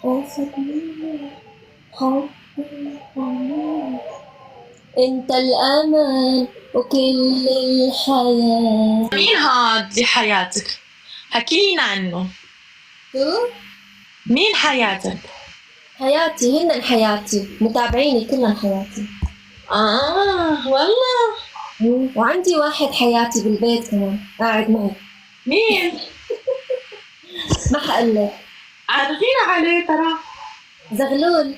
أخذني حبي حنان. انت الامل وكل الحياة. مين هاد بحياتك؟ حكيلينا عنه. شو؟ مين حياتك؟ حياتي هن حياتي، متابعيني كلهم حياتي. والله. وعندي واحد حياتي بالبيت كمان قاعد معي. مين؟ ما حقلك. عرفينا عليه ترى. زغلول.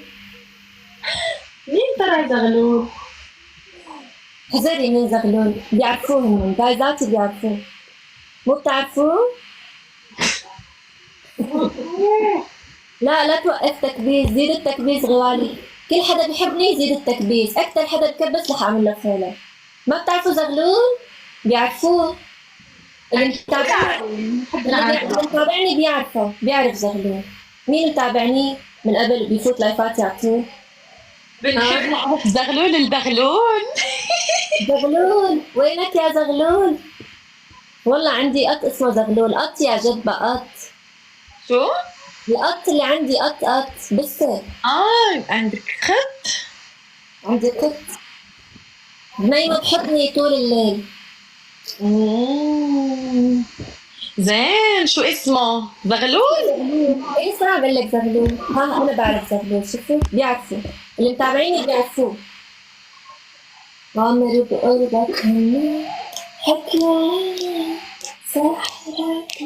مين ترى زغلول؟ حذري من زغلول، بيعرفوه هن جايزاتي بيعرفوه. مو بتعرفوه؟ لا توقف تكبيس، زيد التكبيس غوالي. كل حدا بيحبني يزيد التكبيس، أكتر حدا بكبس رح أعمل له فولو. ما بتعرفوا زغلول؟ بيعرفوه. اللي متابعني بيعرف زغلول. مين متابعني من قبل بيفوت لايفات يعطوه؟ بنحب نعرف زغلول الدغلول. زغلول وينك يا زغلول؟ والله عندي قط اسمه زغلول، قط يا جدبة قط. شو؟ القط اللي عندي قط بسه. عندك خط؟ عندي قط نايمة بحضني طول الليل. زين، شو اسمه؟ زغلول؟ ايه صعب اقول لك زغلول. انا بعرف زغلول، شوفوا بيعرفوا اللي متابعيني بيعرفوه. عمري بقربك مني حكي سحرك